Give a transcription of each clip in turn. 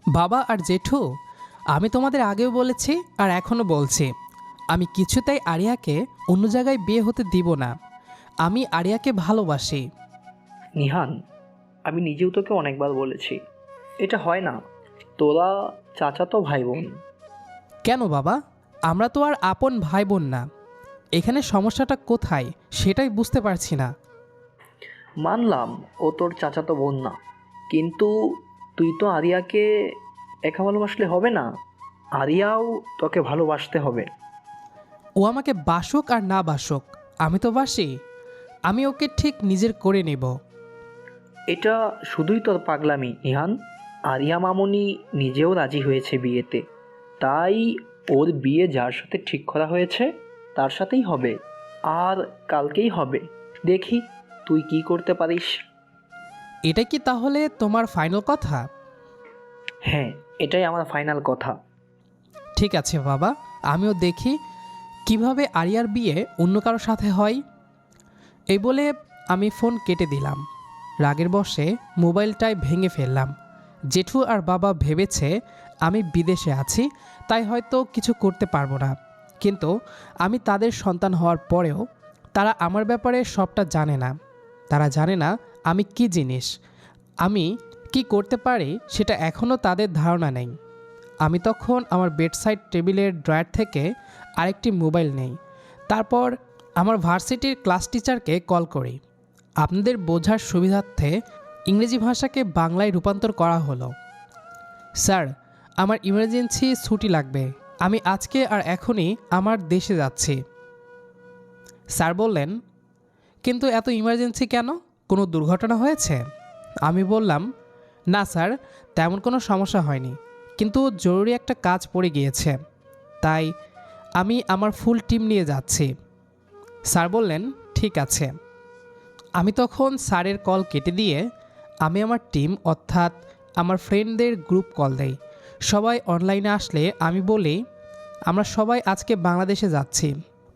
বাবা আর জেঠু, আমি তোমাদের আগেও বলেছি আর এখনও বলছি, আমি কিছুতেই আরিয়াকে অন্য জায়গায় বিয়ে হতে দিব না। আমি আরিয়াকে ভালোবাসি। নিহান, আমি নিজেও তোকে অনেকবার বলেছি, এটা হয় না। তোরা চাচাতো ভাই বোন। কেন বাবা? আমরা তো আর আপন ভাই বোন না। এখানে সমস্যাটা কোথায় সেটাই বুঝতে পারছি না। মানলাম ও তোর চাচাতো বোন না, কিন্তু তুই তো আরিয়াকে একা ভালোবাসলে হবে না। আরিয়াও তোকে ভালোবাসতে হবে। ও আমাকে বাসুক আর না বাসুক, আমি তো বাসি। আমি ওকে ঠিক নিজের করে নেব। এটা শুধুই তোর পাগলামি নিহান। আরিয়া মামনি নিজেও রাজি হয়েছে বিয়েতে, তাই ওর বিয়ে যার সাথে ঠিক করা হয়েছে তার সাথেই হবে, আর কালকেই হবে। দেখি তুই কি করতে পারিস। এটা কি তাহলে তোমার ফাইনাল কথা? হ্যাঁ, এটাই আমার ফাইনাল কথা। ঠিক আছে বাবা, আমিও দেখি কিভাবে আরিয়ার বিয়ে অন্য কারোর সাথে হয়। এই বলে আমি ফোন কেটে দিলাম। রাগের বশে মোবাইলটাই ভেঙে ফেললাম। জেঠু আর বাবা ভেবেছে আমি বিদেশে আছি, তাই হয়তো কিছু করতে পারবো না। কিন্তু আমি তাদের সন্তান হওয়ার পরেও তারা আমার ব্যাপারে সবটা জানে না। তারা জানে না আমি কি জিনিস, আমি কি করতে পারি সেটা এখনও তাদের ধারণা নেই। আমি তখন আমার বেডসাইড টেবিলের ড্রয়ার থেকে আরেকটি মোবাইল নেই। তারপর আমার ভার্সিটির ক্লাস টিচারকে কল করি। আপনাদের বোঝার সুবিধার্থে ইংরেজি ভাষাকে বাংলায় রূপান্তর করা হলো। স্যার, আমার ইমার্জেন্সি ছুটি লাগবে। আমি আজকে আর এখনই আমার দেশে যাচ্ছি। স্যার বললেন, কিন্তু এত ইমার্জেন্সি কেন? কোনো দুর্ঘটনা হয়েছে? আমি বললাম, না স্যার, তেমন কোনো সমস্যা হয়নি, কিন্তু জরুরি একটা কাজ পড়ে গিয়েছে, তাই আমি আমার ফুল টিম নিয়ে যাচ্ছি। স্যার বললেন, ঠিক আছে। আমি তখন স্যারের কল কেটে দিয়ে আমি আমার টিম অর্থাৎ আমার ফ্রেন্ডদের গ্রুপ কল দেই। সবাই অনলাইনে আসলে আমি বলি, আমরা সবাই আজকে বাংলাদেশে যাচ্ছি,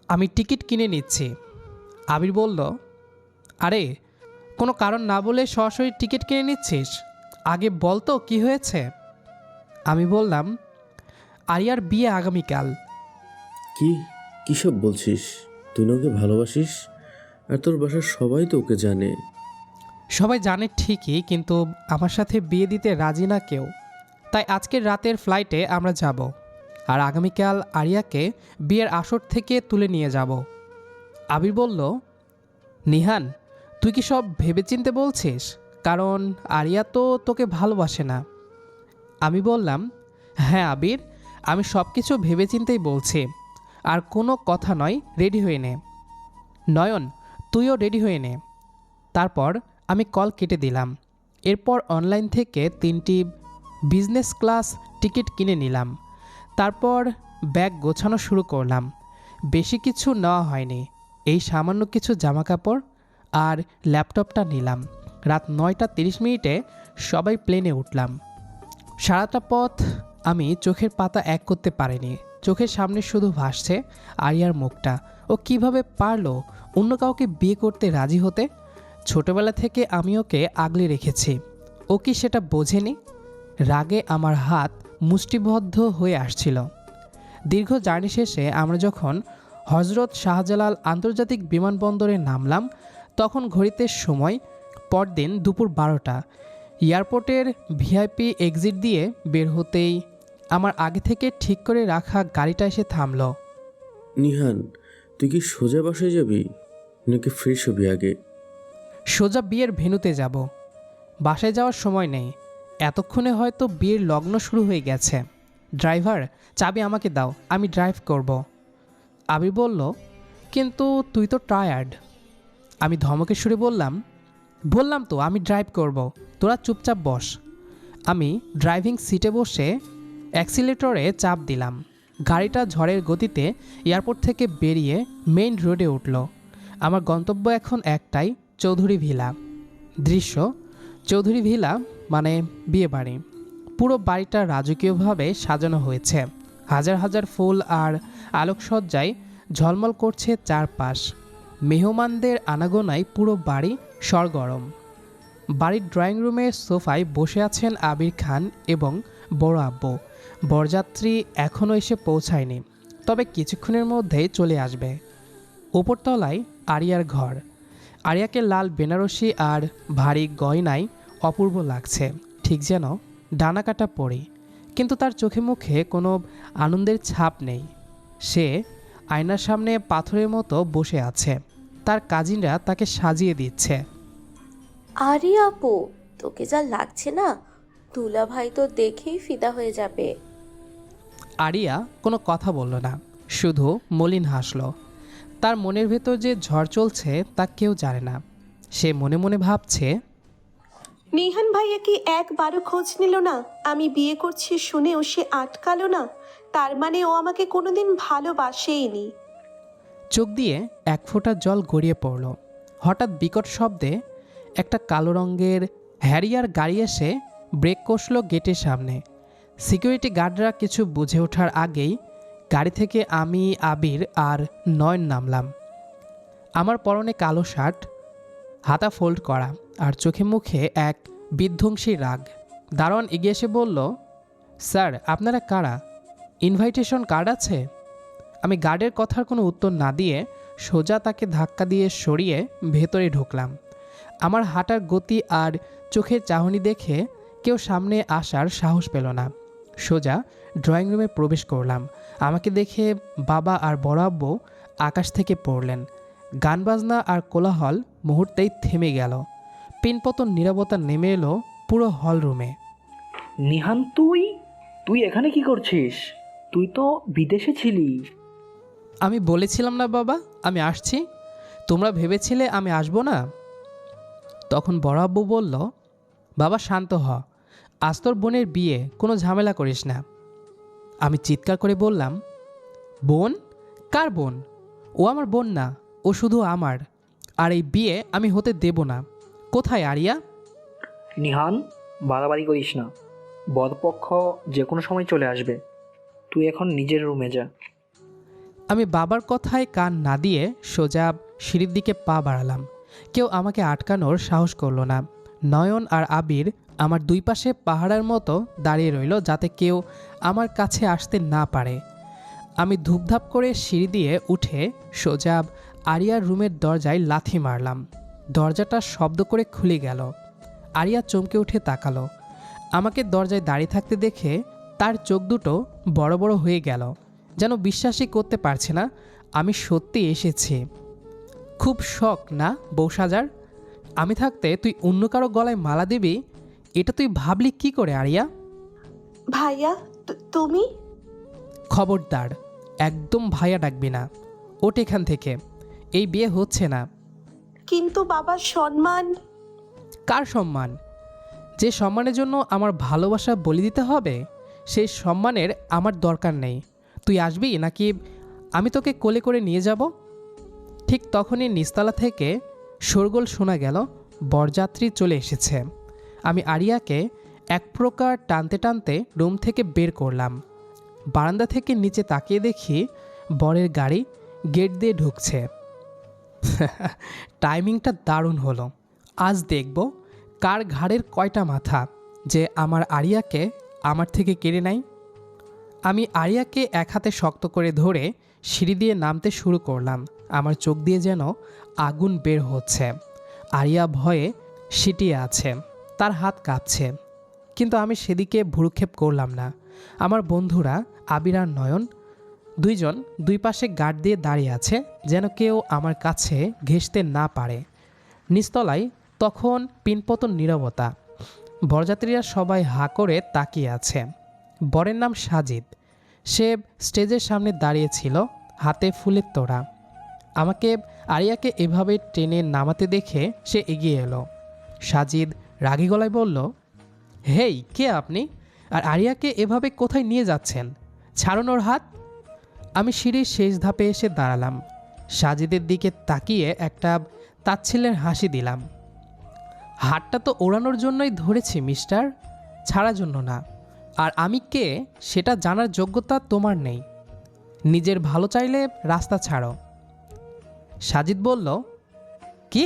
আমি টিকিট কিনে নিচ্ছি। আবির বলল, আরে, কোনো কারণ না বলে সরাসরি টিকিট কিনে নিচ্ছিস? আগে বল তো কী হয়েছে। আমি বললাম, আরিয়ার বিয়ে আগামীকাল। কি কিসব বলছিস? তুই না ওকে ভালোবাসিস, আর তোর বাসার সবাই তো ওকে জানে। সবাই জানে ঠিকই, কিন্তু আমার সাথে বিয়ে দিতে রাজি না কেউ। তাই আজকের রাতের ফ্লাইটে আমরা যাব, আর আগামীকাল আরিয়াকে বিয়ের আসর থেকে তুলে নিয়ে যাব। আবির বলল, নিহান, তুই কি সব ভেবেচিন্তে বলছিস? কারণ আরিয়া তো তোকে ভালোবাসে না। আমি বললাম, হ্যাঁ আবির, আমি সব কিছু ভেবেচিন্তেই বলছি। আর কোনো কথা নয়, রেডি হয়ে নে। নয়ন, তুইও রেডি হয়ে নে। তারপর আমি কল কেটে দিলাম। এরপর অনলাইন থেকে 3টি বিজনেস ক্লাস টিকিট কিনে নিলাম। তারপর ব্যাগ গোছানো শুরু করলাম। বেশি কিছু নেওয়া হয়নি, এই সামান্য কিছু জামাকাপড় আর ল্যাপটপটা নিলাম। রাত 9টা 30 মিনিটে সবাই প্লেনে উঠলাম। সারাটা পথ আমি চোখের পাতা এক করতে পারিনি। চোখের সামনে শুধু ভাসছে আরিয়ার মুখটা। ও কিভাবে পারলো অন্য কাউকে বিয়ে করতে রাজি হতে? ছোটবেলা থেকে আমি ওকে আগলে রেখেছি, ও কি সেটা বোঝেনি? রাগে আমার হাত মুষ্টিবদ্ধ হয়ে আসছিল। দীর্ঘ জার্নি শেষে আমরা যখন হজরত শাহজালাল আন্তর্জাতিক বিমানবন্দরে নামলাম, তখন ঘড়িতে সময় পরদিন দুপুর 12টা। এয়ারপোর্টের ভিআইপি এক্সিট দিয়ে বের হতেই আমার আগে থেকে ঠিক করে রাখা গাড়িটা এসে থামল। নিহান, তুই কি সোজা বাসায় যাবি নাকি ফ্রেশ হবি আগে? সোজা বিয়ের ভেন্যুতে যাব, বাসায় যাওয়ার সময় নেই। এতক্ষণে হয়তো বিয়ের লগ্ন শুরু হয়ে গেছে। ড্রাইভার, চাবি আমাকে দাও, আমি ড্রাইভ করব। আবির বলল, কিন্তু তুই তো টায়ার্ড। আমি ধমকের সুরে বললাম, বললাম তো আমি ড্রাইভ করব, তোরা চুপচাপ বস। আমি ড্রাইভিং সিটে বসে অ্যাক্সিলেটরে চাপ দিলাম। গাড়িটা ঝড়ের গতিতে এয়ারপোর্ট থেকে বেরিয়ে মেইন রোডে উঠল। আমার গন্তব্য এখন একটাই, চৌধুরী ভিলা। দৃশ্য, চৌধুরী ভিলা মানে বিয়েবাড়ি। পুরো বাড়িটা রাজকীয়ভাবে সাজানো হয়েছে। হাজার হাজার ফুল আর আলোকসজ্জায় ঝলমল করছে চারপাশ। মেহমানদের আনাগোনায় পুরো বাড়ি সরগরম। বাড়ির ড্রয়িং রুমের সোফায় বসে আছেন আবির খান এবং বড় আব্বু। বরযাত্রী এখনও এসে পৌঁছায়নি, তবে কিছুক্ষণের মধ্যেই চলে আসবে। ওপরতলায় আরিয়ার ঘর। আরিয়াকে লাল বেনারসি আর ভারী গয়নায় অপূর্ব লাগছে, ঠিক যেন ডানাকাটা পড়ি। কিন্তু তার চোখে মুখে কোনো আনন্দের ছাপ নেই। সে আয়নার সামনে পাথরের মতো বসে আছে। তার কাজিনরা তাকে সাজিয়ে দিচ্ছে। আরে আপু, তোকে যা লাগছে না, দুলা ভাই তো দেখেই ফিদা হয়ে যাবে। আরিয়া কোনো কথা বলল না, শুধু মলিন হাসল। তার মনের ভেতর যে ঝড় চলছে তা কেউ জানে না। সে মনে মনে ভাবছে, নিহান ভাইয়া কি একবারও খোঁজ নিল না? আমি বিয়ে করছি শুনেও সে আটকালো না। তার মানে ও আমাকে কোনোদিন ভালোবাসেইনি। চোখ দিয়ে এক ফোঁটা জল গড়িয়ে পড়ল। হঠাৎ বিকট শব্দে একটা কালো রঙের হ্যারিয়ার গাড়ি এসে ব্রেক কষল গেটের সামনে। সিকিউরিটি গার্ডরা কিছু বুঝে ওঠার আগেই গাড়ি থেকে আমি, আবির আর নয়ন নামলাম। আমার পরনে কালো শার্ট, হাতা ফোল্ড করা, আর চোখে মুখে এক বিধ্বংসী রাগ। দারোয়ান এগিয়ে এসে বলল, স্যার আপনারা কারা? ইনভাইটেশন কার্ড আছে? আমি গার্ডের কথার কোনো উত্তর না দিয়ে সোজা তাকে ধাক্কা দিয়ে সরিয়ে ভেতরে ঢুকলাম। আমার হাঁটার গতি আর চোখের চাহনি দেখে কেউ সামনে আসার সাহস পেল না। সোজা ড্রয়িং রুমে প্রবেশ করলাম। আমাকে দেখে বাবা আর বড় আব্বু আকাশ থেকে পড়লেন। গান বাজনা আর কোলাহল মুহূর্তেই থেমে গেল। পিনপতন নীরবতা নেমে এলো পুরো হল রুমে। নিহান, তুই তুই এখানে কি করছিস? তুই তো বিদেশে ছিলি। আমি বলেছিলাম না বাবা আমি আসছি? তোমরা ভেবেছিলে আমি আসবো না? তখন বড় আব্বু বলল, বাবা শান্ত হ, আজ তোর বোনের বিয়ে, কোনো ঝামেলা করিস না। আমি চিৎকার করে বললাম, বোন? কার বোন? ও আমার বোন না, ও শুধু আমার। আর এই বিয়ে আমি হতে দেব না। কোথায় আরিয়া? নিহান, বাড়াবাড়ি করিস না। বরপক্ষ যে কোনো সময় চলে আসবে। তুই এখন নিজের রুমে যা। আমি বাবার কথায় কান না দিয়ে সোজা সিঁড়ির দিকে পা বাড়ালাম। কেউ আমাকে আটকানোর সাহস করলো না। নয়ন আর আবির আমার দুই পাশে পাহাড়ের মতো দাঁড়িয়ে রইল, যাতে কেউ আমার কাছে আসতে না পারে। আমি ধূপধাপ করে সিঁড়ি দিয়ে উঠে সোজা আরিয়ার রুমের দরজায় লাথি মারলাম। দরজাটা শব্দ করে খুলে গেল। আরিয়া চমকে উঠে তাকালো। আমাকে দরজায় দাঁড়িয়ে থাকতে দেখে তার চোখ দুটো বড় বড় হয়ে গেল, যেন বিশ্বাসই করতে পারছে না আমি সত্যি এসেছি। খুব শখ না বউ সাজার? আমি থাকতে তুই অন্য কারো গলায় মালা দিবি, এটা তুই ভাবলি কি করে আরিয়া? ভাইয়া, তুমি? খবরদার, একদম ভাইয়া ডাকবি না। ওঠ এখান থেকে, এই বিয়ে হচ্ছে না। কিন্তু বাবার সম্মান। কার সম্মান? যে সম্মানের জন্য আমার ভালোবাসা বলি দিতে হবে, সেই সম্মানের আমার দরকার নেই। তুই আসবি নাকি আমি তোকে কোলে করে নিয়ে যাব? ঠিক তখনই নিচতলা থেকে শোরগোল শোনা গেল, বরযাত্রী চলে এসেছে। আমি আরিয়াকে এক প্রকার টানতে টানতে রুম থেকে বের করলাম। বারান্দা থেকে নিচে তাকিয়ে দেখি বরের গাড়ি গেট দিয়ে ঢুকছে। টাইমিংটা দারুণ হলো। আজ দেখব কার ঘাড়ের কয়টা মাথা, যে আমার আরিয়াকে আমার থেকে কেড়ে নেয়। আমি আরিয়াকে এক হাতে শক্ত করে ধরে সিঁড়ি দিয়ে নামতে শুরু করলাম। আমার চোখ দিয়ে যেন আগুন বের হচ্ছে। আরিয়া ভয়ে সিটিয়ে আছে, তার হাত কাঁপছে, কিন্তু আমি সেদিকে ভ্রুক্ষেপ করলাম না। আমার বন্ধুরা আবির আর নয়ন দুইজন দুই পাশে গার্ড দিয়ে দাঁড়িয়ে আছে, যেন কেউ আমার কাছে ঘেঁষতে না পারে। নিচতলায় তখন পিনপতন নীরবতা। বরযাত্রীরা সবাই হা করে তাকিয়ে আছে। বরের নাম সাজিদ। সে স্টেজের সামনে দাঁড়িয়েছিল, হাতে ফুলের তোড়া। আমাকে আরিয়াকে এভাবে টেনে নামাতে দেখে সে এগিয়ে এলো। সাজিদ রাগী গলায় বলল, হেই, কে আপনি? আর আরিয়াকে এভাবে কোথায় নিয়ে যাচ্ছেন? ছাড়ুন ওর হাত। আমি সিঁড়ির শেষ ধাপে এসে দাঁড়ালাম। সাজিদের দিকে তাকিয়ে একটা তাচ্ছিল্যের হাসি দিলাম। হাতটা তো ওড়ানোর জন্যই ধরেছি মিস্টার, ছাড়ার জন্য না। আর আমি কে সেটা জানার যোগ্যতা তোমার নেই। নিজের ভালো চাইলে রাস্তা ছাড়ো। সাজিদ বলল, কি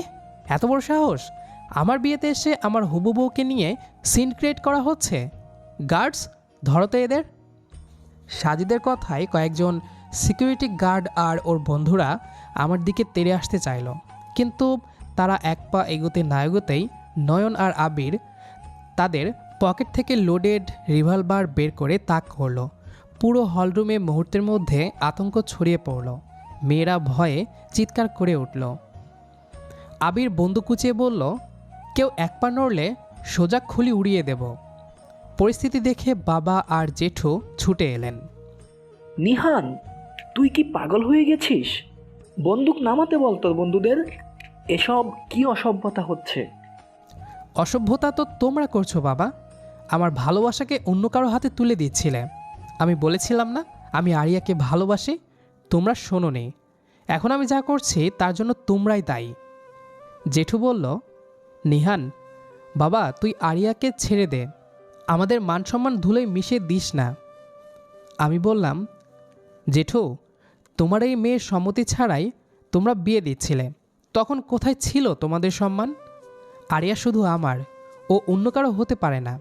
এত বড় সাহস? আমার বিয়েতে এসে আমার হবু বউকে নিয়ে সিন ক্রিয়েট করা হচ্ছে? গার্ডস, ধরো তো এদের। সাজিদের কথায় কয়েকজন সিকিউরিটি গার্ড আর ওর বন্ধুরা আমার দিকে তেড়ে আসতে চাইল, কিন্তু তারা এক পা এগোতে না এগোতেই নয়ন আর আবির তাদের পকেট থেকে লোডেড রিভলভার বের করে তাক করলো। পুরো হলরুমে মুহূর্তের মধ্যে আতঙ্ক ছড়িয়ে পড়ল। মেয়েরা ভয়ে চিৎকার করে উঠল। আবির বন্দুক কুচিয়ে বলল, কেউ এক পা নড়লে সোজা খুলি উড়িয়ে দেব। পরিস্থিতি দেখে বাবা আর জেঠু ছুটে এলেন। নিহান, তুই কি পাগল হয়ে গেছিস? বন্দুক নামাতে বল তোর বন্ধুদের। এসব কি অসভ্যতা হচ্ছে? অসভ্যতা তো তোমরা করছো বাবা। আমার ভালোবাসাকে অন্য কারো হাতে তুলে দিচ্ছিলে। আমি বলেছিলাম না আমি আরিয়াকে ভালোবাসি? তোমরা শোনোনি। এখন আমি যা করছি তার জন্য তোমরাই দায়ী। জেঠু বলল, নিহান বাবা, তুই আরিয়াকে ছেড়ে দে, আমাদের মান সম্মান ধুলোয় মিশিয়ে দিস না। আমি বললাম, জেঠু তোমার এই মেয়ের সম্মতি ছাড়াই তোমরা বিয়ে দিচ্ছিলে, তখন কোথায় ছিল তোমাদের সম্মান? আরিয়া শুধু আমার, ও অন্য কারো হতে পারে না।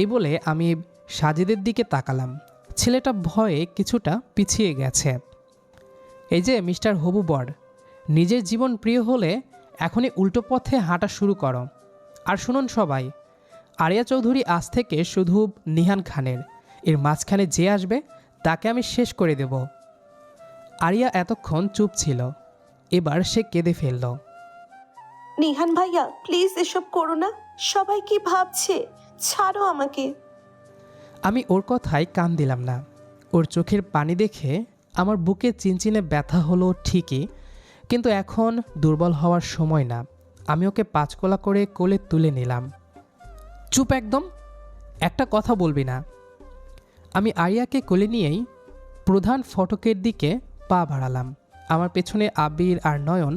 এই বলে আমি সাজিদের দিকে তাকালাম। ছেলেটা ভয়ে কিছুটা পিছিয়ে গেছে। এই যে মিস্টার হবু বর, নিজের জীবন প্রিয় হলে এখনই উল্টো পথে হাঁটা শুরু করো। আর শুনুন সবাই, আরিয়া চৌধুরী আজ থেকে শুধু নিহান খানের, এর মাঝখানে যে আসবে তাকে আমি শেষ করে দেব। আরিয়া এতক্ষণ চুপ ছিল, এবার সে কেঁদে ফেলল। নিহান ভাইয়া প্লিজ এসব করো না, সবাই কি ভাবছে, ছাড়ো আমাকে। আমি ওর কথায় কান দিলাম না। ওর চোখের পানি দেখে আমার বুকে চিনচিনে ব্যথা হলো ঠিকই, কিন্তু এখন দুর্বল হওয়ার সময় না। আমি ওকে পাঁচকোলা করে কোলে তুলে নিলাম। চুপ একদম, একটা কথা বলবি না। আমি আরিয়াকে কোলে নিয়েই প্রধান ফটকের দিকে পা বাড়ালাম। আমার পেছনে আবির আর নয়ন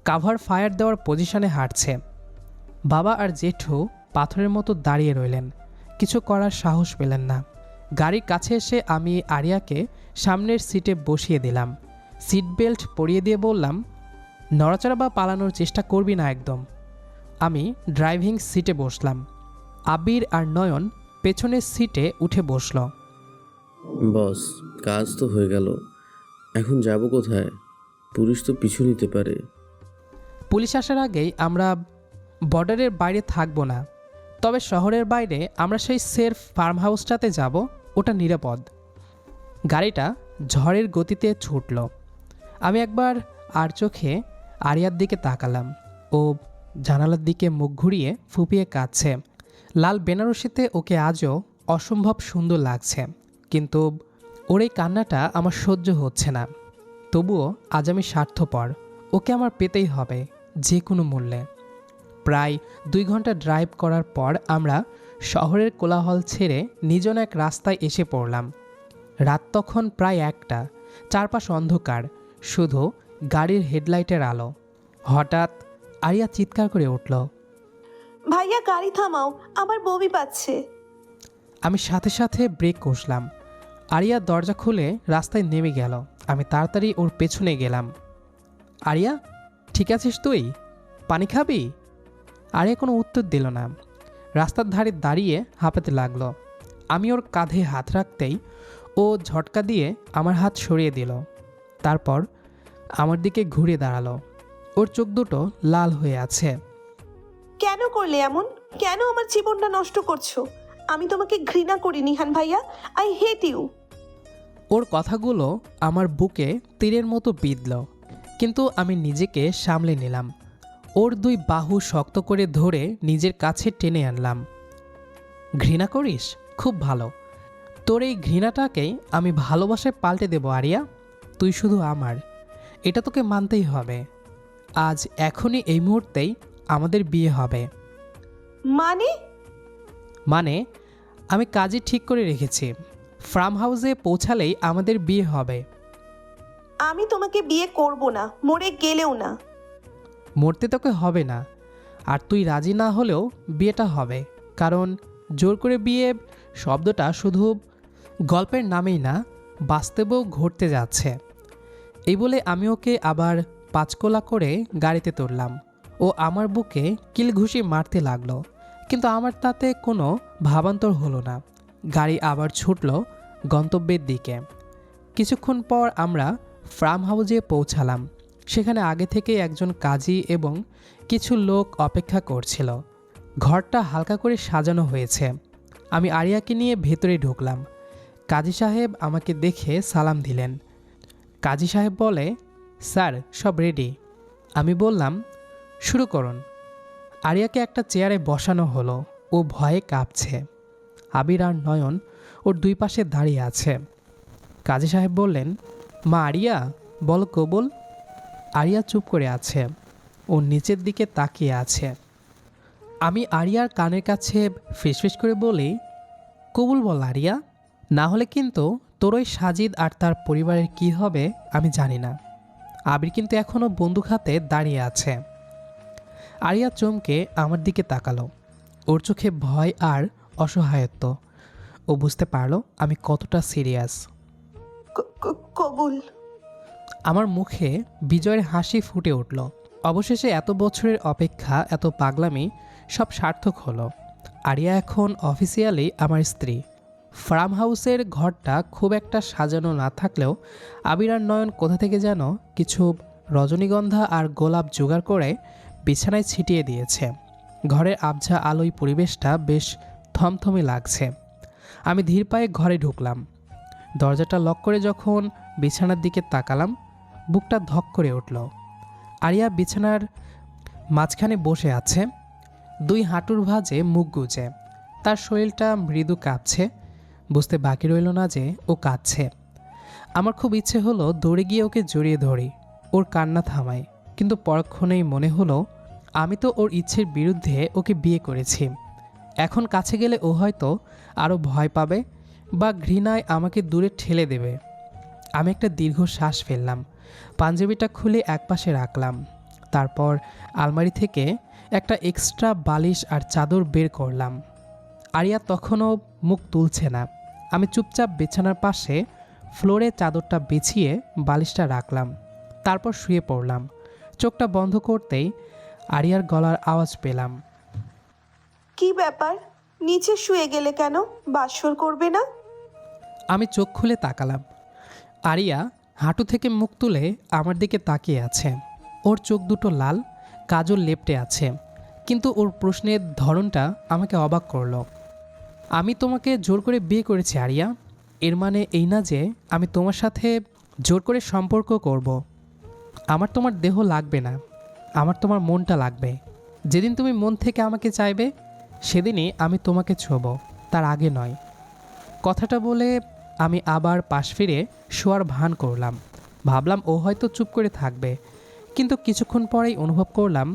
কাভার ফায়ার দেওয়ার পজিশনে হাঁটছে। বাবা আর জেঠু পাথরের মতো দাঁড়িয়ে রইলেন, কিছু করার সাহস পেলেন না। গাড়ির কাছে এসে আমি আরিয়াকে সামনের সিটে বসিয়ে দিলাম। সিট বেল্ট পরিয়ে দিয়ে বললাম, নড়াচড়া বা পালানোর চেষ্টা করবি না একদম। আমি ড্রাইভিং সিটে বসলাম। আবির আর নয়ন পেছনের সিটে উঠে বসল। বস, কাজ তো হয়ে গেল, এখন যাব কোথায়? পুলিশ তো পিছু নিতে পারে। পুলিশ আসার আগেই আমরা বর্ডারের বাইরে থাকবো না, তবে শহরের বাইরে আমরা সেই সেফ ফার্ম হাউসটাতে যাব, ওটা নিরাপদ। গাড়িটা ঝড়ের গতিতে ছুটল। আমি একবার আর চোখে আরিয়ার দিকে তাকালাম। ও জানালার দিকে মুখ ঘুরিয়ে ফুপিয়ে কাঁদছে। লাল বেনারসিতে ওকে আজও অসম্ভব সুন্দর লাগছে, কিন্তু ওর এই কান্নাটা আমার সহ্য হচ্ছে না। তবুও আজ আমি স্বার্থপর, ওকে আমার পেতেই হবে যে কোনো মূল্যে। প্রায় 2 ঘন্টা ড্রাইভ করার পর আমরা শহরের কোলাহল ছেড়ে নিজন এক রাস্তায় এসে পড়লাম। রাত তখন প্রায় 1টা, চারপাশ অন্ধকার, শুধু গাড়ির হেডলাইটের আলো। হঠাৎ আরিয়া চিৎকার করে উঠল, ভাইয়া গাড়ি থামাও, আমার বমি পাচ্ছে। আমি সাথে সাথে ব্রেক কষলাম। আরিয়া দরজা খুলে রাস্তায় নেমে গেল। আমি তাড়াতাড়ি ওর পেছনে গেলাম। আরিয়া, ঠিক আছিস তুই? পানি খাবি? আরিয়া কোনো উত্তর দিল না। রাস্তার ধারে দাঁড়িয়ে হাঁপাতে লাগলো। আমি ওর কাঁধে হাত রাখতেই ও ঝটকা দিয়ে আমার হাত সরিয়ে দিল। তারপর আমার দিকে ঘুরে দাঁড়ালো। ওর চোখ দুটো লাল হয়ে আছে। কেন করলে এমন? কেন আমার জীবনটা নষ্ট করছো? আমি তোমাকে ঘৃণা করি নিহান ভাইয়া, আই হেট ইউ। ওর কথাগুলো আমার বুকে তীরের মতো বিঁধল, কিন্তু আমি নিজেকে সামলে নিলাম। ওর 2 বাহু শক্ত করে ধরে নিজের কাছে টেনে আনলাম। ঘৃণা করিস? খুব ভালো। তোর এই ঘৃণাটাকেই আমি ভালোবাসায় পাল্টে দেব আরিয়া। তুই শুধু আমার, এটা তোকে মানতেই হবে। আজ এখনই এই মুহূর্তেই আমাদের বিয়ে হবে। মানে আমি কাজই ঠিক করে রেখেছি, ফার্ম হাউসে পৌঁছালেই আমাদের বিয়ে হবে। আমি তোমাকে বিয়ে করব না, মরে গেলেও না। মরতে তোকে হবে না, আর তুই রাজি না হলেও বিয়েটা হবে। কারণ জোর করে বিয়ে শব্দটা শুধু গল্পের নামেই না, বাস্তবেও ঘটতে যাচ্ছে। এই বলে আমি ওকে আবার পাঁচকোলা করে গাড়িতে তুললাম। ও আমার বুকে কিলঘুষি মারতে লাগলো, কিন্তু আমার তাতে কোনো ভাবান্তর হলো না। গাড়ি আবার ছুটল গন্তব্যের দিকে। কিছুক্ষণ পর আমরা ফার্ম হাউসে পৌঁছালাম। সেখানে আগে থেকে একজন কাজী এবং কিছু লোক অপেক্ষা করছিল। ঘরটা হালকা করে সাজানো হয়েছে। আমি আরিয়াকে নিয়ে ভেতরে ঢুকলাম। কাজী সাহেব আমাকে দেখে সালাম দিলেন। কাজী সাহেব বলে, স্যার সব রেডি। আমি বললাম, শুরু করুন। আরিয়াকে একটা চেয়ারে বসানো হলো। ও ভয়ে কাঁপছে। আবির আর নয়ন ওর দুই পাশে দাঁড়িয়ে আছে। কাজী সাহেব বললেন, মা আরিয়া বল কবুল। আরিয়া চুপ করে আছে। ও নিচের দিকে তাকিয়ে আছে। আমি আরিয়ার কানের কাছে ফিসফিস করে বলি, কবুল বল আরিয়া, না হলে কিন্তু তোর ওই সাজিদ আর তার পরিবারের কি হবে আমি জানি না। আবির কিন্তু এখনও বন্দুক হাতে দাঁড়িয়ে আছে। আরিয়া চমকে আমার দিকে তাকালো। ওর চোখে ভয় আর অসহায়ত্ব। ও বুঝতে পারলো আমি কতটা সিরিয়াস। কবুল। আমার মুখে বিজয়ের হাসি ফুটে উঠল। অবশেষে এত বছরের অপেক্ষা, এত পাগলামি সব সার্থক হলো। আরিয়া এখন অফিসিয়ালি আমার স্ত্রী। ফার্ম হাউসের ঘরটা খুব একটা সাজানো না থাকলেও আবির আর নয়ন কোথা থেকে যেন কিছু রজনীগন্ধা আর গোলাপ জোগাড় করে বিছানায় ছিটিয়ে দিয়েছে। ঘরের আবঝা আলোয় পরিবেশটা বেশ থমথমে লাগছে। আমি ধীর পায়ে ঘরে ঢুকলাম। দরজাটা লক করে যখন বিছানার দিকে তাকালাম, বুকটা ধক করে উঠল। আরিয়া বিছানার মাঝখানে বসে আছে, দুই হাঁটুর ভাঁজে মুখ গুজে। তার শরীরটা মৃদু কাঁপছে। বুঝতে বাকি রইল না যে ও কাঁদছে। আমার খুব ইচ্ছে হলো দৌড়ে গিয়ে ওকে জড়িয়ে ধরি, ওর কান্না থামাই। কিন্তু পরক্ষণেই মনে হলো আমি তো ওর ইচ্ছের বিরুদ্ধে ওকে বিয়ে করেছি। এখন কাছে গেলে ও হয়তো আরও ভয় পাবে বা ঘৃণায় আমাকে দূরে ঠেলে দেবে। আমি একটা দীর্ঘ শ্বাস ফেললাম। পাঞ্জাবিটা খুলে একপাশে রাখলাম। তারপর আলমারি থেকে একটা এক্সট্রা বালিশ আর চাদর বের করলাম। আরিয়া তখনও মুখ তুলছে না। আমি চুপচাপ বিছানার পাশে ফ্লোরে চাদরটা বিছিয়ে বালিশটা রাখলাম। তারপর শুয়ে পড়লাম। চোখটা বন্ধ করতেই আরিয়ার গলার আওয়াজ পেলাম, কি ব্যাপার, নিচে শুয়ে গেলে কেন? বাসর করবে না? আমি চোখ খুলে তাকালাম। আরিয়া হাঁটু থেকে মুখ তুলে আমার দিকে তাকিয়ে আছে। ওর চোখ দুটো লাল, কাজল লেপ্টে আছে। কিন্তু ওর প্রশ্নের ধরনটা আমাকে অবাক করলো। আমি তোমাকে জোর করে বিয়ে করেছি আরিয়া। এর মানে এই না যে আমি তোমার সাথে জোর করে সম্পর্ক করব। আমার তোমার দেহ লাগবে না, আমার তোমার মনটা লাগবে। যেদিন তুমি মন থেকে আমাকে চাইবে সেদিনই আমি তোমাকে ছোঁব, তার আগে নয়। কথাটা বলে আমি আবার পাশ ফিরে শোয়ার ভান করলাম। ভাবলাম ও হয়তো চুপ করে থাকবে। কিন্তু কিছুক্ষণ পরেই অনুভব করলাম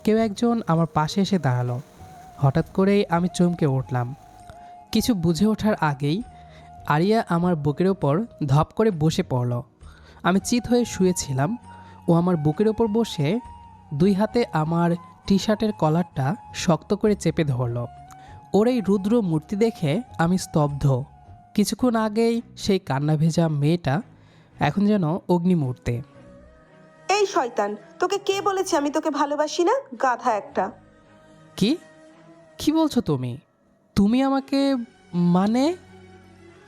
কেউ একজন আমার পাশে এসে দাঁড়ালো। হঠাৎ করেই আমি চমকে উঠলাম। কিছু বুঝে ওঠার আগেই আরিয়া আমার বুকের ওপর ধপ করে বসে পড়ল। আমি চিত হয়ে শুয়েছিলাম। ও আমার বুকের ওপর বসে দুই হাতে আমার টি শার্টের কলারটা শক্ত করে চেপে ধরল। ওর এই রুদ্র মূর্তি দেখে আমি স্তব্ধ। কিছুক্ষণ আগেই সেই কান্না ভেজা মেয়েটা এখন যেন অগ্নিমূর্তি। এই শয়তান, তোকে কে বলেছে আমি তোকে ভালোবাসি না? গাধা একটা। কি কি বলছো তুমি? তুমি আমাকে মানে?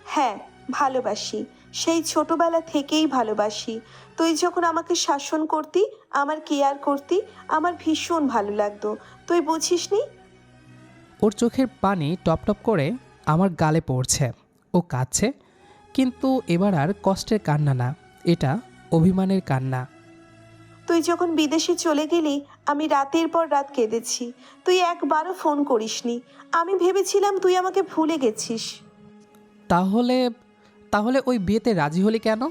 হ্যাঁ, ভালোবাসি। সেই ছোটবেলা থেকেই ভালোবাসি। তুই যখন আমাকে শাসন করতি, আমার কেয়ার করতি, আমার ভীষণ ভালো লাগতো। তুই বুঝিসনি? ওর চোখের পানি টপ টপ করে আমার গালে পড়ছে। ও কাঁদছে, কিন্তু এবার আর কষ্টের কান্না না, এটা অভিমানের কান্না। তুই যখন বিদেশে চলে গেলি আমি রাতের পর রাত কেঁদেছি। তুই একবারও ফোন করিসনি। আমি ভেবেছিলাম তুই আমাকে ভুলে গেছিস। তাহলে তাহলে ওই বিয়েতে রাজি হলি কেন?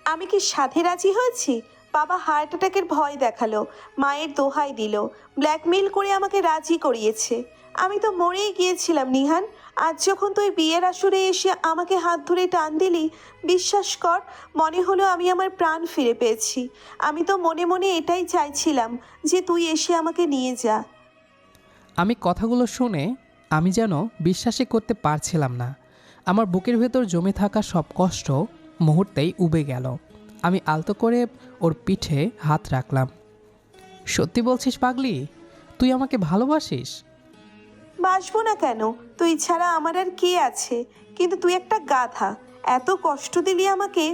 আমি কি সাধে রাজি হয়েছি? বাবা হার্ট অ্যাটাকের ভয় দেখালো, মায়ের দোহাই দিল, ব্ল্যাকমেল করে আমাকে রাজি করিয়েছে। আমি তো মরেই গিয়েছিলাম নিহান। আজ যখন তুই বিয়ের আসরে এসে আমাকে হাত ধরে টান দিলি, বিশ্বাস কর মনে হলো আমি আমার প্রাণ ফিরে পেয়েছি। আমি তো মনে মনে এটাই চাইছিলাম যে তুই এসে আমাকে নিয়ে যা। আমি কথাগুলো শুনে আমি যেন বিশ্বাসই করতে পারছিলাম না। আমার বুকের ভেতর জমে থাকা সব কষ্ট মুহূর্তেই উবে গেল। আমি আলতো করে ওর পিঠে হাত রাখলাম। সত্যি বলছিস পাগলি? তুই আমাকে ভালোবাসিস? বাসবো না কেন? তুই ছাড়া আমার আর কে আছে? কিন্তু তুই একটা গাধা, এত কষ্ট দিলি আমাকে।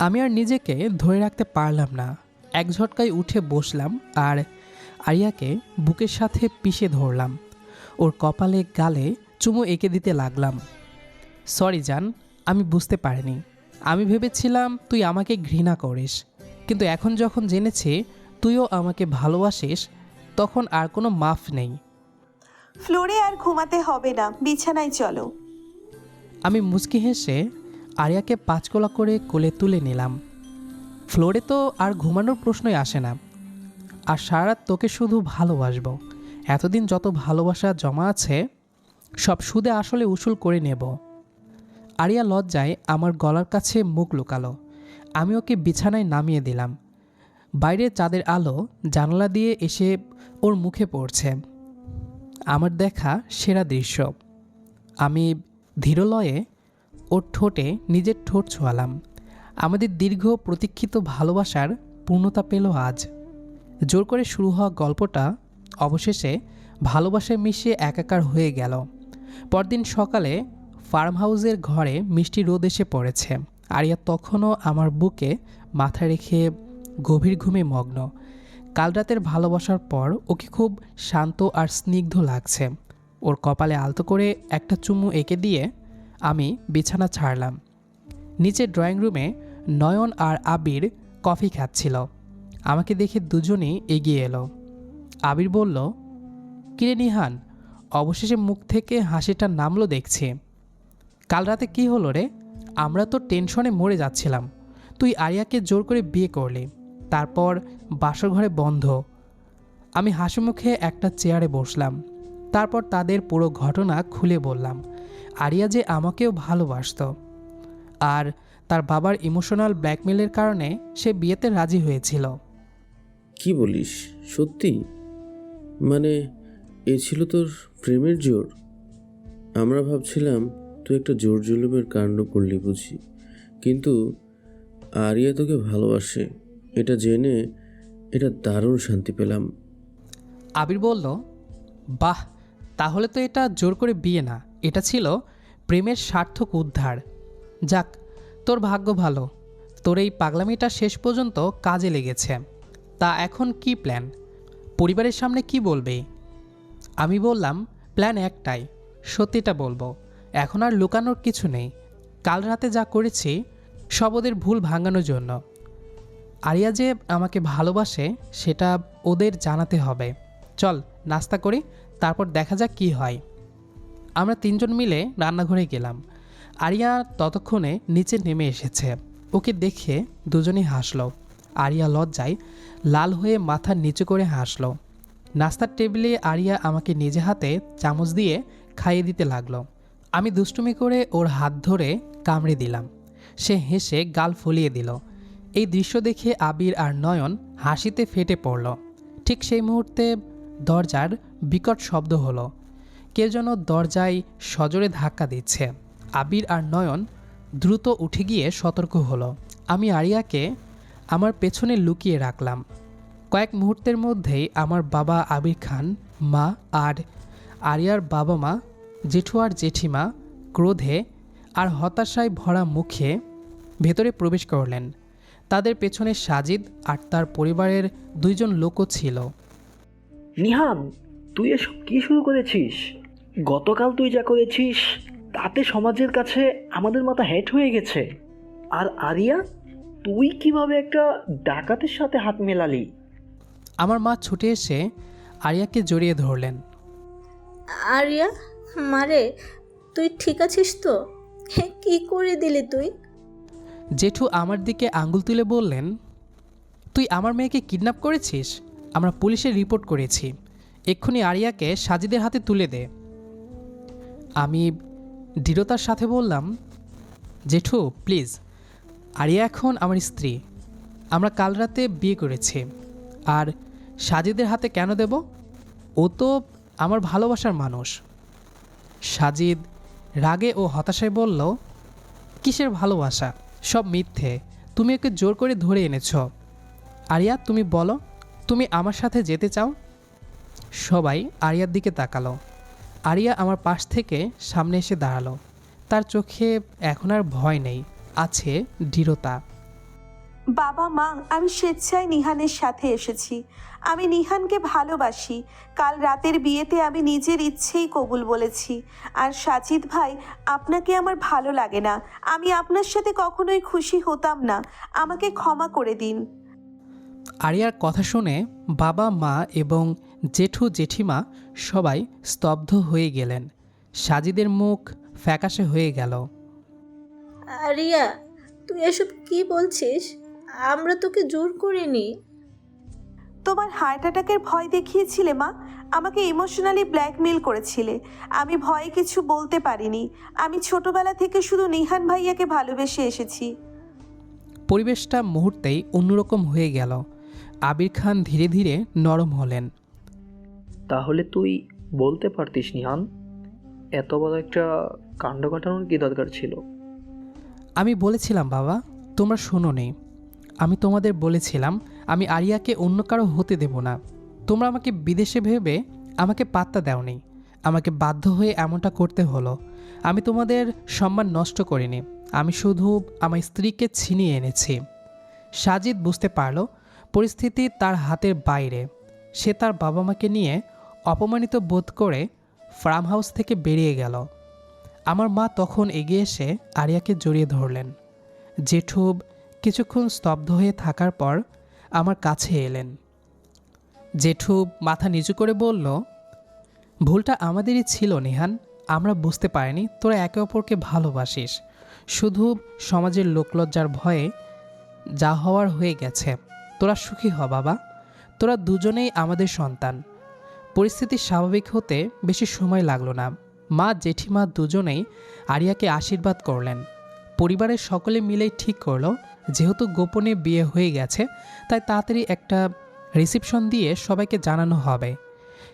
আমি আর নিজেকে ধরে রাখতে পারলাম না, এক ঝটকায় উঠে বসলাম আর আরিয়াকে বুকের সাথে পিষে ধরলাম, ওর কপালে গালে চুমু এঁকে দিতে লাগলাম। সরি জান, আমি বুঝতে পারিনি। আমি ভেবেছিলাম তুই আমাকে ঘৃণা করিস, কিন্তু এখন যখন জেনেছি তুইও আমাকে ভালোবাসিস, তখন আর কোনো মাফ নেই। ফ্লোরে আর ঘুমাতে হবে না, বিছানায় চলো। আমি মুচকি হেসে আরিয়াকে পাঁচকোলা করে কোলে তুলে নিলাম। ফ্লোরে তো আর ঘুমানোর প্রশ্নই আসে না। আর সারা রাত তোকে শুধু ভালোবাসবো। এতদিন যত ভালোবাসা জমা আছে সব সুদে আসলে উসুল করে নেব। আরিয়া লজ্জায় আমার গলার কাছে মুখ লুকালো। আমি ওকে বিছানায় নামিয়ে দিলাম। বাইরে চাঁদের আলো জানালা দিয়ে এসে ওর মুখে পড়ছে। আমার দেখা সেরা দৃশ্য। আমি ধীরলয়ে ওর ঠোঁটে নিজের ঠোঁট ছোঁয়ালাম। আমাদের দীর্ঘ প্রতীক্ষিত ভালোবাসার পূর্ণতা পেল আজ। জোর করে শুরু হওয়া গল্পটা অবশেষে ভালোবাসায় মিশিয়ে একাকার হয়ে গেল। পরদিন সকালে ফার্ম হাউসের ঘরে মিষ্টি রোদ এসে পড়েছে। আরিয়া তখনও আমার বুকে মাথা রেখে গভীর ঘুমে মগ্ন। কাল রাতের ভালোবাসার পর ওকে খুব শান্ত আর স্নিগ্ধ লাগছে। ওর কপালে আলতো করে একটা চুমু এঁকে দিয়ে আমি বিছানা ছাড়লাম। নিচে ড্রয়িং রুমে নয়ন আর আবির কফি খাচ্ছিল। আমাকে দেখে দুজনেই এগিয়ে এলো। আবির বলল, কিরে নিহান, অবশেষে মুখ থেকে হাসিটা নামলো দেখছি। কাল রাতে কি হলো রে? আমরা তো টেনশনে মরে যাচ্ছিলাম। তুই আরিয়াকে জোর করে বিয়ে করলি, তারপর বাসর ঘরে বন্ধ। আমি হাসি মুখে একটা চেয়ারে বসলাম। তারপর তাদের পুরো ঘটনা খুলে বললাম। আরিয়া যে আমাকেও ভালোবাসতো, আর তার বাবার ইমোশনাল ব্ল্যাকমেলের কারণে সে বিয়েতে রাজি হয়েছিল। কি বলিস, সত্যি? মানে এ ছিল তোর প্রেমের জোর? আমরা ভাবছিলাম তুই একটা জোর জুলুমের কাণ্ড করলি বুঝি, কিন্তু আরিয়া তোকে ভালোবাসে এটা জেনে এটা দারুণ শান্তি পেলাম। আবির বলল, বাহ, তাহলে তো এটা জোর করে বিয়ে না, এটা ছিল প্রেমের সার্থক উদ্ধার। যাক, তোর ভাগ্য ভালো, তোর এই পাগলামিটা শেষ পর্যন্ত কাজে লেগেছে। তা এখন কি প্ল্যান? পরিবারের সামনে কি বলবে? আমি বললাম, প্ল্যান একটাই, সত্যিটা বলবো। এখন আর লুকানোর কিছু নেই। কাল রাতে যা করেছি সব ওদের ভুল ভাঙানোর জন্য। আরিয়া যে আমাকে ভালোবাসে সেটা ওদের জানাতে হবে। চল নাস্তা করি, তারপর দেখা যাক কি হয়। আমরা তিনজন মিলে রান্নাঘরে গেলাম। আরিয়া ততক্ষণে নিচে নেমে এসেছে। ওকে দেখে দুজনেই হাসলো। আরিয়া লজ্জায় লাল হয়ে মাথা নিচু করে হাসলো। নাস্তার টেবিলে আরিয়া আমাকে নিজে হাতে চামচ দিয়ে খাইয়ে দিতে লাগলো। আমি দুষ্টুমি করে ওর হাত ধরে কামড়ে দিলাম। সে হেসে গাল ফুলিয়ে দিল। এই দৃশ্য দেখে আবির আর নয়ন হাসিতে ফেটে পড়ল। ঠিক সেই মুহূর্তে দরজার বিকট শব্দ হলো। কেউ যেন দরজায় সজোরে ধাক্কা দিচ্ছে। আবির আর নয়ন দ্রুত উঠে গিয়ে সতর্ক হলো। আমি আরিয়াকে আমার পেছনে লুকিয়ে রাখলাম। কয়েক মুহূর্তের মধ্যেই আমার বাবা আবির খান, মা আর আরিয়ার বাবা মা, জেঠু আর জেঠিমা ক্রোধে আর হতাশায় ভরা মুখে ভেতরে প্রবেশ করলেন। তাদের পেছনে সাজিদ আর তার পরিবারের দুইজন লোকও ছিল। নিহান, তুই এসব কি শুরু করেছিস? গতকাল তুই যা করেছিস তাতে সমাজের কাছে আমাদের মাথা হেঁট হয়ে গেছে। আর আরিয়া, তুই কিভাবে একটা ডাকাতের সাথে হাত মেলালি? আমার মা ছুটে এসে আরিয়াকে জড়িয়ে ধরলেন। আরিয়া, মারে, তুই ঠিক আছিস তো? কি করে দিলি তুই? জেঠু আমার দিকে আঙ্গুল তুলে বললেন, তুই আমার মেয়েকে কিডন্যাপ করেছিস? আমরা পুলিশে রিপোর্ট করেছি। এক্ষুনি আরিয়াকে সাজিদের হাতে তুলে দে। আমি দৃঢ়তার সাথে বললাম, জেঠু প্লিজ, আরিয়া এখন আমার স্ত্রী। আমরা কাল রাতে বিয়ে করেছি। আর সাজিদের হাতে কেন দেব? ও তো আমার ভালোবাসার মানুষ। সাজিদ রাগে ও হতাশায় বলল, কিসের ভালোবাসা? সব মিথ্যে। তুমি ওকে জোর করে ধরে এনেছ। আরিয়া, তুমি বলো, তুমি আমার সাথে যেতে চাও? সবাই আরিয়ার দিকে তাকালো। আরিয়া আমার পাশ থেকে সামনে এসে দাঁড়ালো। তার চোখে এখন আর ভয় নেই, আছে দৃঢ়তা। বাবা মা, আমি স্বেচ্ছায় নিহানের সাথে এসেছি। আমি নিহানকে ভালোবাসি। কাল রাতের বিয়েতে আমি নিজের ইচ্ছেই কবুল বলেছি। আর সাজিদ ভাই, আপনাকে আমার ভালো লাগে না। আমি আপনার সাথে কখনোই খুশি হতাম না। আমাকে ক্ষমা করে দিন। আরিয়ার কথা শুনে বাবা মা এবং জেঠু জেঠিমা সবাই স্তব্ধ হয়ে গেলেন। সাজিদের মুখ ফ্যাকাশে হয়ে গেল। আরিয়া, তুই এসব কি বলছিস? আমরা তোকে জোর করিনি। তোমার হার্ট অ্যাটাকের ভয় দেখিয়েছিলে মা। আমাকে ইমোশনালি ব্ল্যাকমেল করেছিলে। আমি ভয়ে কিছু বলতে পারিনি। আমি ছোটবেলা থেকে শুধু নিহান ভাইয়াকে ভালোবেসে এসেছি। পরিবেশটা মুহূর্তেই অন্যরকম হয়ে গেল। আবির খান ধীরে ধীরে নরম হলেন। তাহলে তুই বলতে পারতিস নিহান, এত বড় একটা কাণ্ড ঘটানোর কি দরকার ছিল? আমি বলেছিলাম বাবা, তোমরা শোনোনি। আমি তোমাদের বলেছিলাম আমি আরিয়াকে অন্য কারো হতে দেব না। তোমরা আমাকে বিদেশে ভেবে আমাকে পাত্তা দাওনি। আমাকে বাধ্য হয়ে এমনটা করতে হলো। আমি তোমাদের সম্মান নষ্ট করিনি, আমি শুধু আমার স্ত্রীকে ছিনিয়ে এনেছি। সাজিদ বুঝতে পারল পরিস্থিতি তার হাতের বাইরে। সে তার বাবা মাকে নিয়ে অপমানিত বোধ করে ফার্ম হাউস থেকে বেরিয়ে গেল। আমার মা তখন এগিয়ে এসে আরিয়াকে জড়িয়ে ধরলেন। জেঠু কিছুক্ষণ স্তব্ধ হয়ে থাকার পর আমার কাছে এলেন। জেঠু মাথা নিচু করে বলল, ভুলটা আমাদেরই ছিল নিহান। আমরা বুঝতে পারিনি তোরা একে অপরকে ভালোবাসিস। শুধু সমাজের লোকলজ্জার ভয়ে যা হওয়ার হয়ে গেছে। তোরা সুখী হ বাবা, তোরা দুজনেই আমাদের সন্তান। পরিস্থিতি স্বাভাবিক হতে বেশি সময় লাগলো না। মা জেঠিমা দুজনেই আরিয়াকে আশীর্বাদ করলেন। পরিবারের সকলে মিলেই ঠিক করলো যেহেতু গোপনে বিয়ে হয়ে গেছে, তাই তাড়াতাড়ি একটা রিসেপশন দিয়ে সবাইকে জানানো হবে।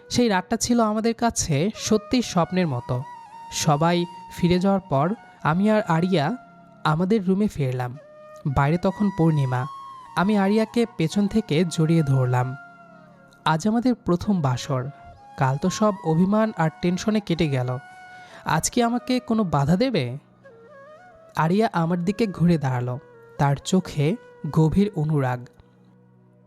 সেই রাতটা ছিল আমাদের কাছে সত্যিই স্বপ্নের মতো। সবাই ফিরে যাওয়ার পর আমি আর আরিয়া আমাদের রুমে ফিরলাম। বাইরে তখন পূর্ণিমা। আমি আরিয়াকে পেছন থেকে জড়িয়ে ধরলাম। আজ আমাদের প্রথম বাসর। কাল তো সব অভিমান আর টেনশনে কেটে গেল। আজ কি আমাকে কোনো বাধা দেবে? আরিয়া আমার দিকে ঘুরে দাঁড়ালো, তার চোখে গভীর অনুরাগ।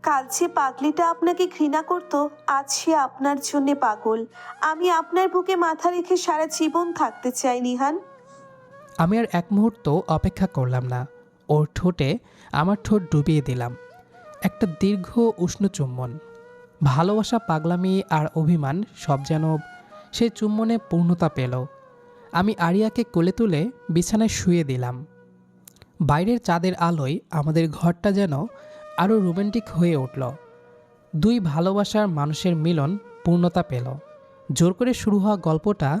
কাল যে পাগলিটা আপনাকে ঘৃণা করত, আজ সে আপনার জন্য পাগল। আমি আপনার বুকে মাথা রেখে সারা জীবন থাকতে চাই নিহান। আমি আর এক মুহূর্ত অপেক্ষা করলাম না। ওর ঠোঁটে আমার ঠোঁট ডুবিয়ে দিলাম। একটা দীর্ঘ উষ্ণ চুম্বন। ভালোবাসা, পাগলামি আর অভিমান সব যেন সেই চুম্বনে পূর্ণতা পেল। আমি আরিয়াকে কোলে তুলে বিছানায় শুয়ে দিলাম। বাইরের চাঁদের আলোয় আমাদের ঘরটা যেন আরও রোমান্টিক হয়ে উঠল। দুই ভালোবাসার মানুষের মিলন পূর্ণতা পেল। জোর করে শুরু হওয়া গল্পটা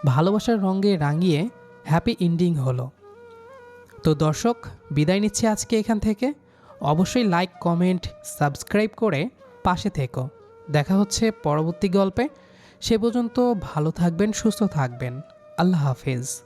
ভালোবাসার রঙে রাঙিয়ে হ্যাপি এন্ডিং হলো। তো দর্শক, বিদায় নিচ্ছি আজকে এখান থেকে। অবশ্যই লাইক, কমেন্ট, সাবস্ক্রাইব করে পাশে থেকো। দেখা হচ্ছে পরবর্তী গল্পে। সে পর্যন্ত ভালো থাকবেন, সুস্থ থাকবেন। আল্লাহ হাফেজ।